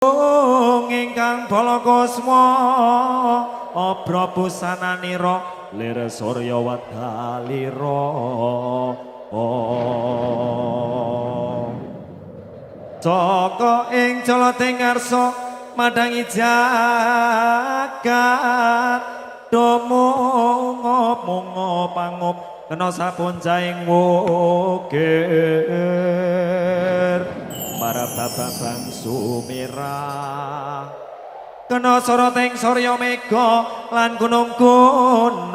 ingkang balakasma abra busananira lir surya wadhalira Jaka ing jalating ngarsa madhangi jagat domungo pangup kena sapuncaing wukir para babang sumirah kena soroting surya mega lan gunung-gunung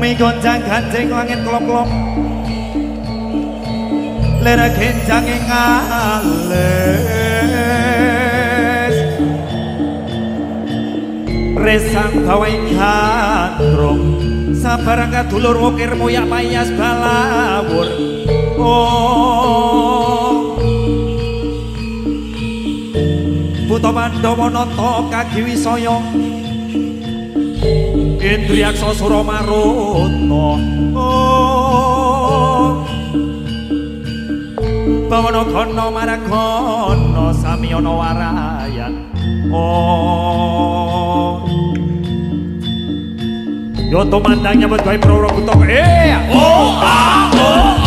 bumi gonjang ganjing langit kelop-kelop lera genjang ing alis resang bawai gandrung sabarang kadulur wukir moyak payas balawur oh buta Pandhawa nata kagiwisaya Indriyaksa Suramaruta oh bawana gana maragana samiyana warayan oh yo tumandang nyambut gawe Prawara Buta oh ah oh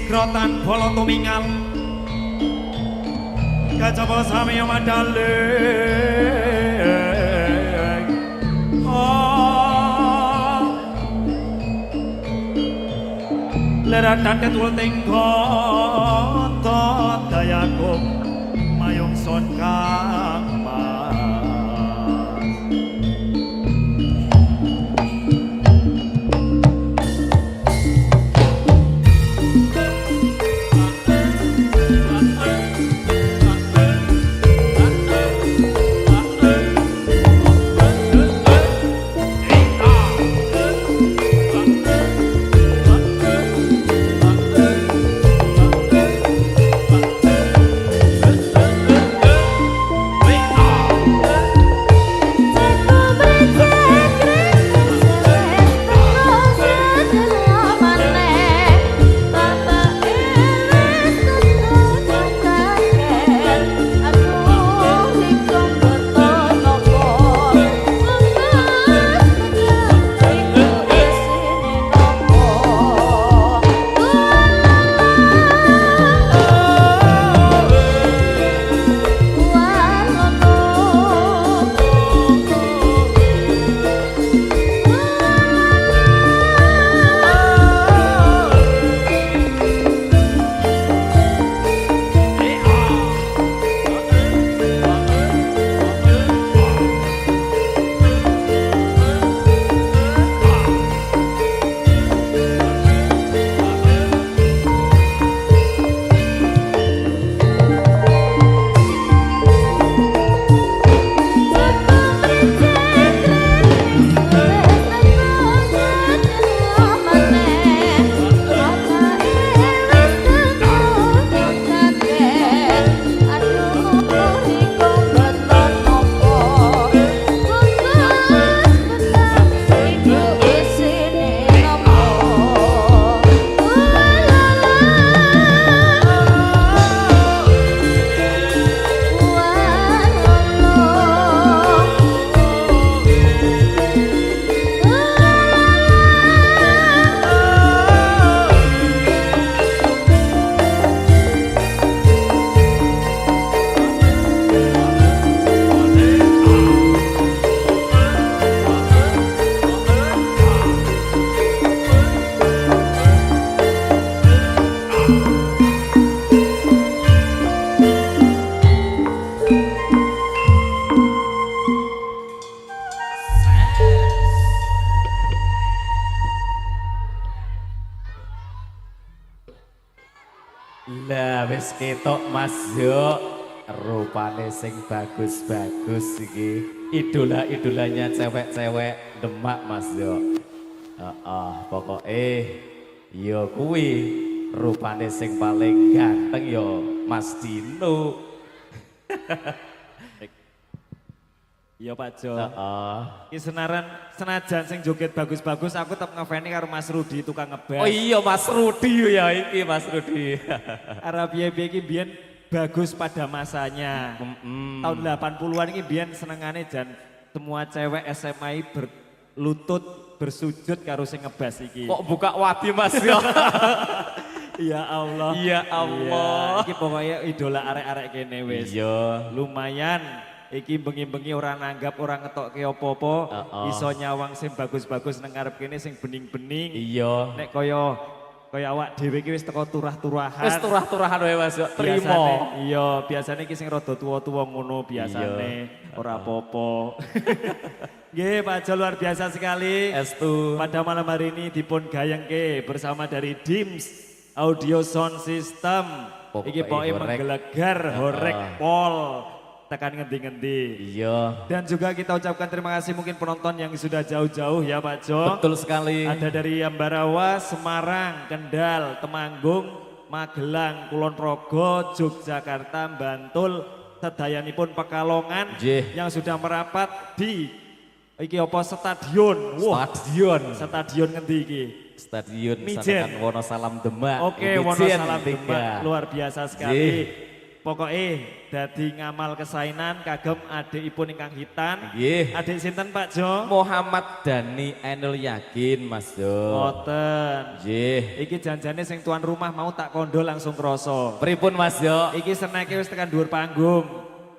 Sigrotan bolo tumingal kacapa sami madale lera tantet ulting kota dayaku mayung son kang mas Lah wis ketok Mas Yo, rupane sing bagus-bagus iki. Idola-idolanya cewek-cewek Demak Mas Yo. Heeh, pokoke ya kuwi rupane sing paling ganteng ya Mas Dino. Iya Pak Jo. Heeh. Iki senajan sing joget bagus-bagus aku tetep ngefani karo Mas Rudi tukang ngebas. Oh iya Mas Rudi ya iki Mas Rudi. Arabiye iki biyen bagus pada masanya. Tahun 80-an iki biyen senengane jan semua cewek SMA berlutut bersujud karo sing ngebas iki. Kok buka wadi Mas ya? Ya Allah. Ya Allah. Iya, iki pokoknya idola arek-arek kene wis. Iya. Lumayan. Iki bengi-bengi orang nanggap orang ngetok ke opo-opo, iso nyawang sing bagus-bagus nang ngarep kene sing bening-bening. Iya. Nek kaya awak dhewe iki wis teko turah-turahan. Wis turah-turahan wae Mas, trimo. Iya, biasane iki sing rada tuwa-tuwa ngono biasane, ora apa-apa. Nggih, Pak Jo luar biasa sekali. Estu. Pada malam hari ini dipun gayengke bersama dari DIMS Audio Sound System. Iki pokoke menggelegar horek pol. Tekan ngendi-ngendi. Iya. Dan juga kita ucapkan terima kasih mungkin penonton yang sudah jauh-jauh ya Pak Jo. Betul sekali. Ada dari Ambarawa, Semarang, Kendal, Temanggung, Magelang, Kulon Progo, Yogyakarta, Bantul, sedayanipun Pekalongan yang sudah merapat di iki apa stadion. Stadion ngendi iki? Stadion Mijen. Wonosalam Demak. Oke, Wonosalam Demak luar biasa sekali. pokoknya dadi ngamal kesainan kagem adikipun ingkang hitan. Nggih. Adik sinten Pak Jo? Muhammad Dani Ainul Yakin Mas Jo. Ngoten. Nggih. Iki janjane sing tuan rumah mau tak kondo langsung kroso. Pripun Mas Jo? Iki seneke wis tekan dhuwur panggung.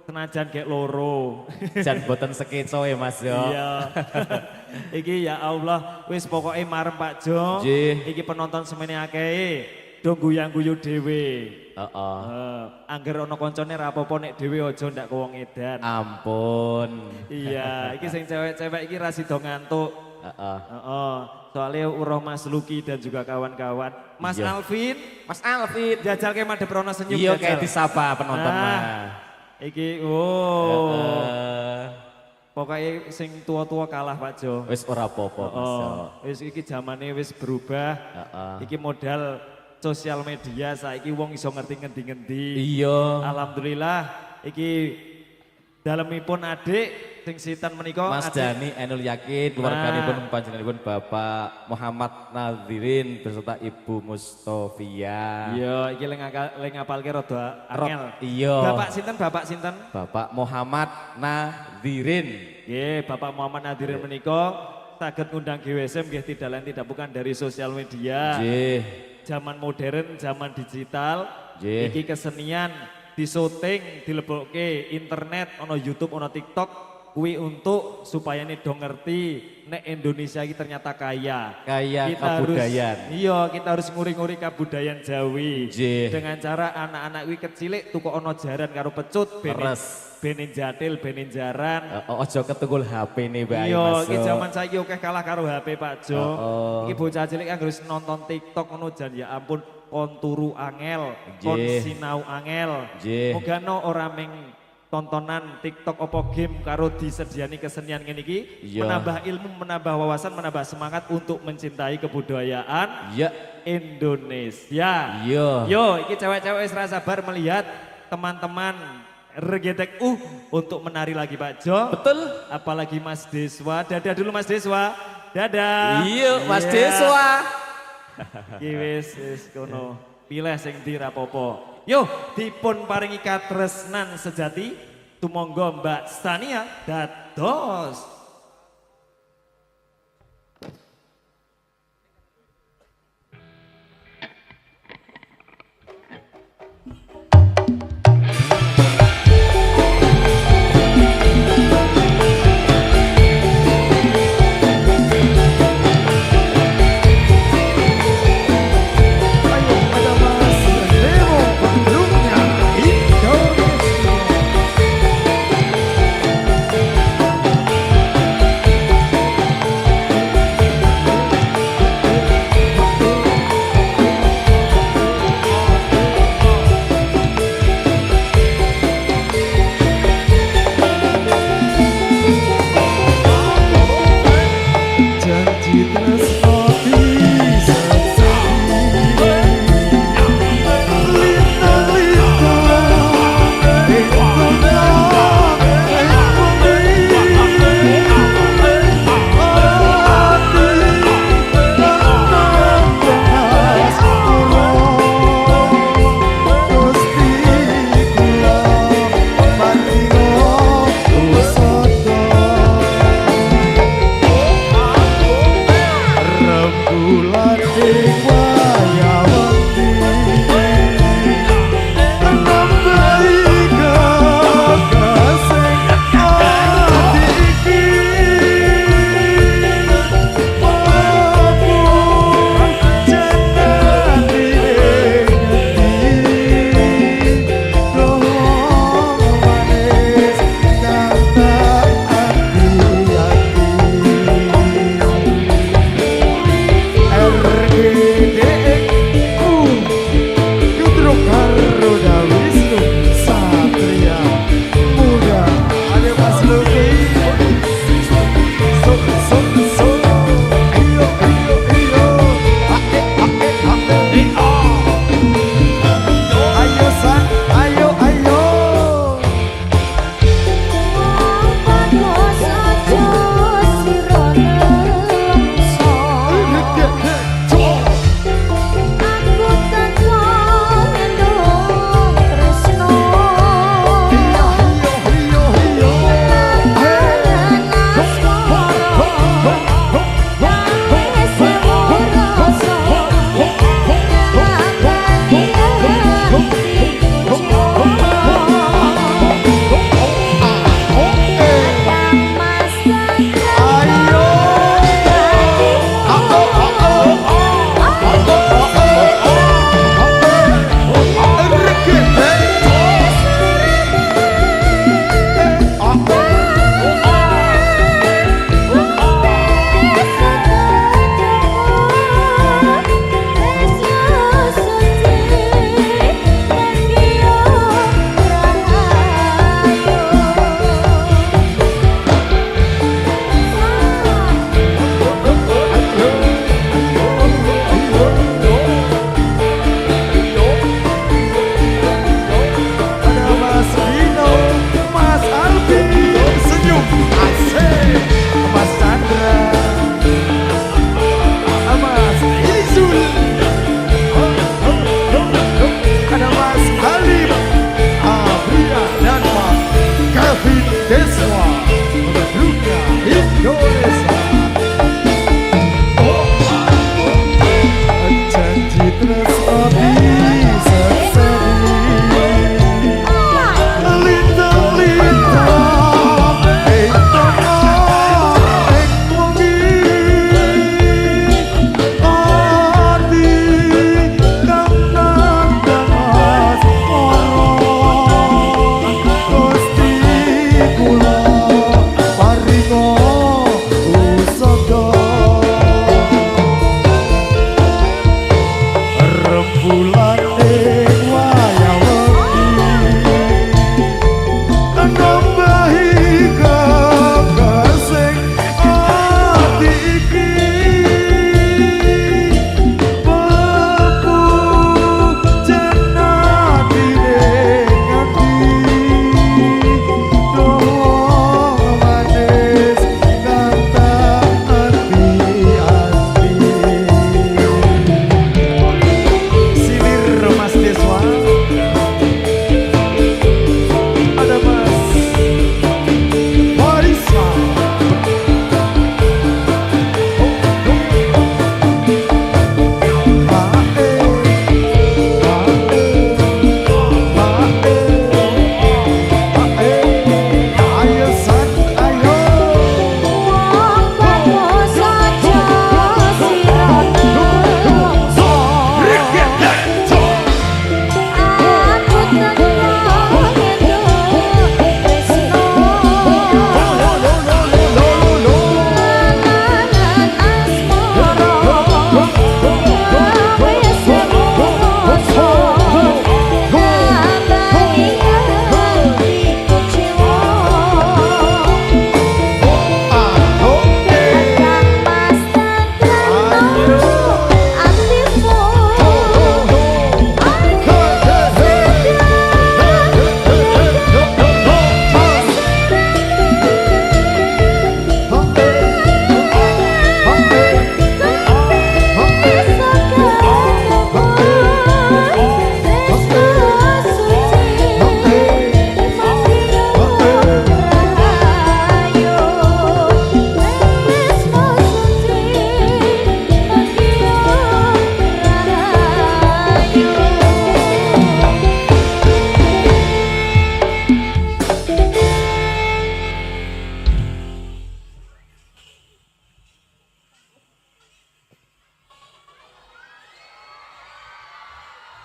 Senajan gek loro. Jan boten sekeco ya Mas Jo. Iya. Iki ya Allah wis pokoknya marem Pak Jo. Nggih. Iki penonton semene akeh do guyang-guyu dhewe. Heeh. Angger ana koncone ra apa-apa nek dhewe aja ndak ke wong edan. Ampun. Iya, iki sing cewek-cewek iki ra sida ngantuk. Heeh. Heeh. Soalnya uroh Mas Luki dan juga kawan-kawan. Mas Iya. Alvin, Mas Alvin. jajal ke madhep rono senyum Iya jajal. kayak disapa penonton Nah, mah. Iki oh. Heeh. Pokoknya sing tua-tua kalah Pak Jo. Wis ora apa-apa Mas Jo. Wis iki zamane wis berubah. Heeh. Iki modal sosial media saiki wong iso ngerti ngendi-ngendi. Iya. Alhamdulillah iki dalemipun adik sing sitan menika Mas adik. Dani Ainul Yakin, keluarganipun panjenenganipun Bapak Muhammad Nadzirin beserta Ibu Mustofia. Iya, iki leng ngapalke rada angel. Iya. Bapak sinten? Bapak sinten? Bapak Muhammad Nadzirin. Nggih, Bapak Muhammad Nadirin menika saged ngundang GWSM nggih tidak lain tidak bukan dari sosial media. Nggih. Zaman modern, zaman digital, Nggih. iki kesenian disyuting, dilebokke internet, ono YouTube, ono TikTok, kuwi untuk supaya nih dong ngerti nek Indonesia ini ternyata kaya. Kaya kebudayaan. Iya, kita harus nguri-nguri kebudayaan Jawi. Nggih. Dengan cara anak-anak kuwi kecilik tuku ono jaran karo pecut, Leres. benin jatil, benin jaran. Ojo ketunggul HP nih Mbak Iya, Mas iki Jo. zaman saiki oke kalah karo HP Pak Jo. Heeh. Iki bocah cilik kan harus nonton TikTok ngono jan ya ampun kon turu angel, kon Nggih. sinau angel. Nggih. Mugano ora ming tontonan TikTok opo game karo disediani kesenian ngene iki Iya. menambah ilmu, menambah wawasan, menambah semangat untuk mencintai kebudayaan Iya. Indonesia. Iya. Yo, iki cewek-cewek wis ra sabar melihat teman-teman Regetek untuk menari lagi Pak Jo. Betul. Apalagi Mas Deswa. Dadah dulu Mas Deswa. Dadah. Iya, Mas Iya. Deswa. Iki wis kono. Pilih sing ndi rapopo. Yo, dipun paringi katresnan sejati tumangga Mbak Stania dados. RGD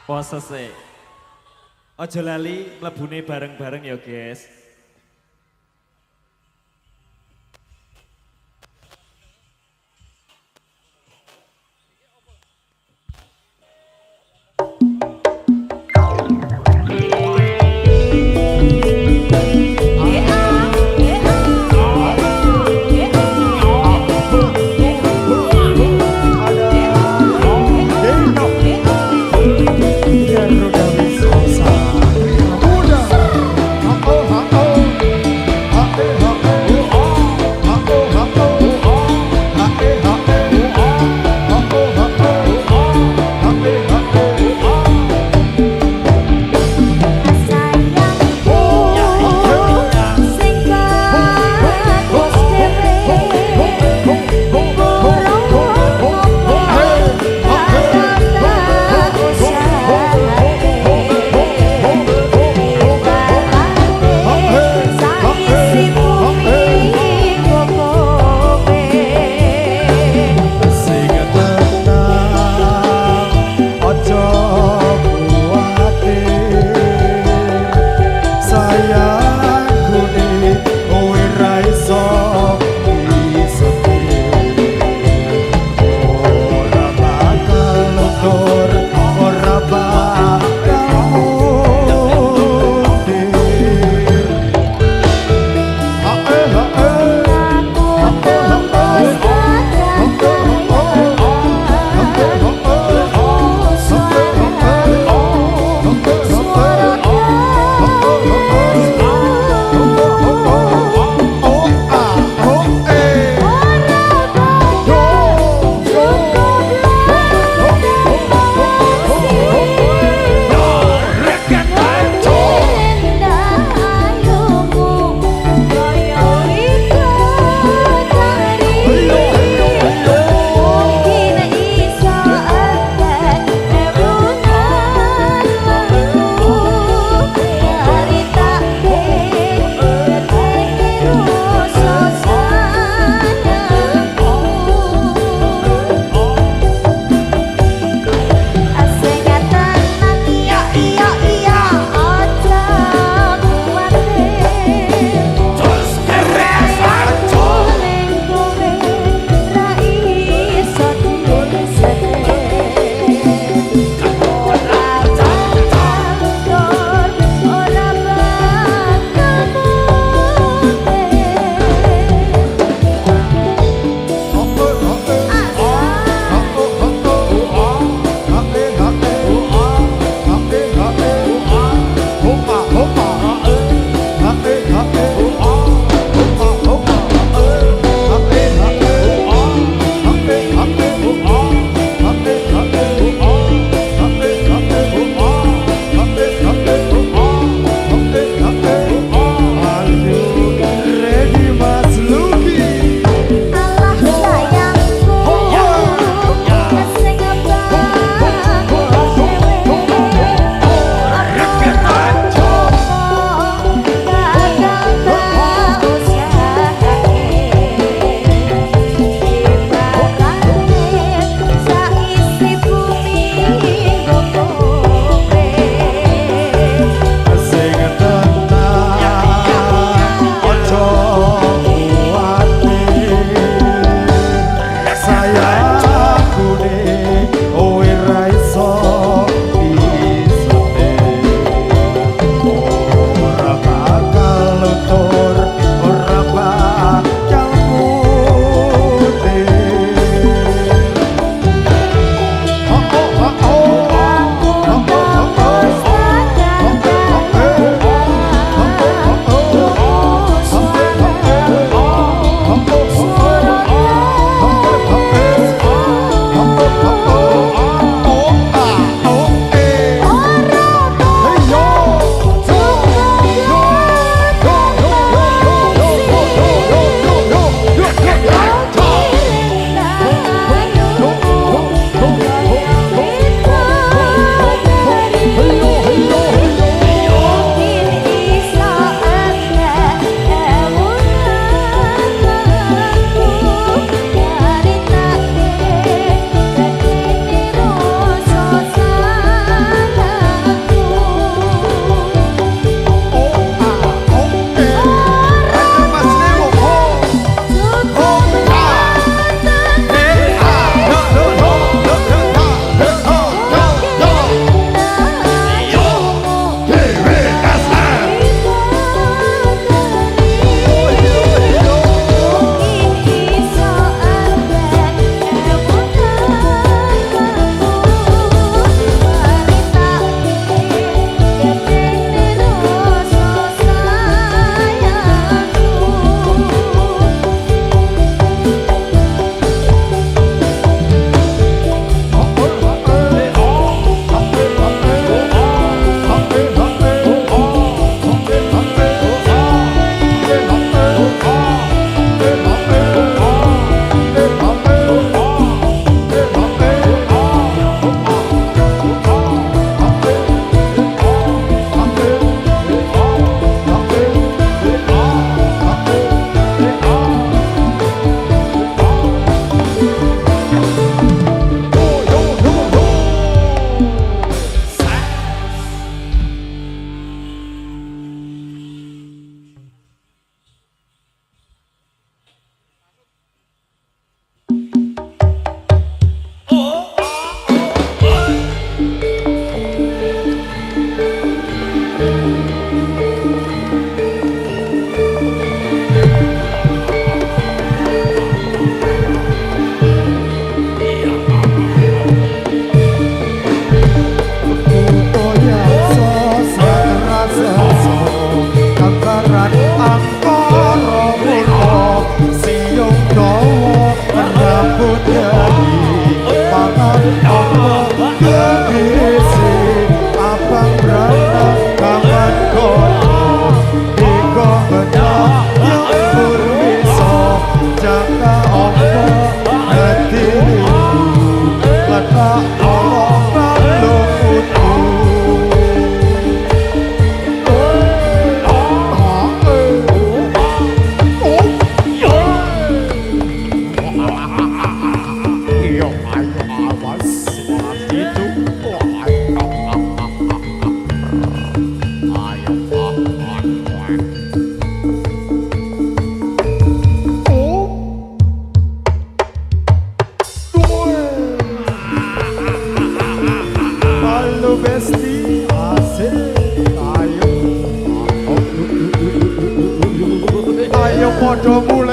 Posese. Ojo lali mlebune bareng-bareng ya, guys. Biar udah bisa. Udah. Oh, oh, oh. apa keisi abang beranak kawan kono iko benak yang berbisa jangka apa hati letak Allah lalu putu Halo Besti, asik, ayo podo mulai.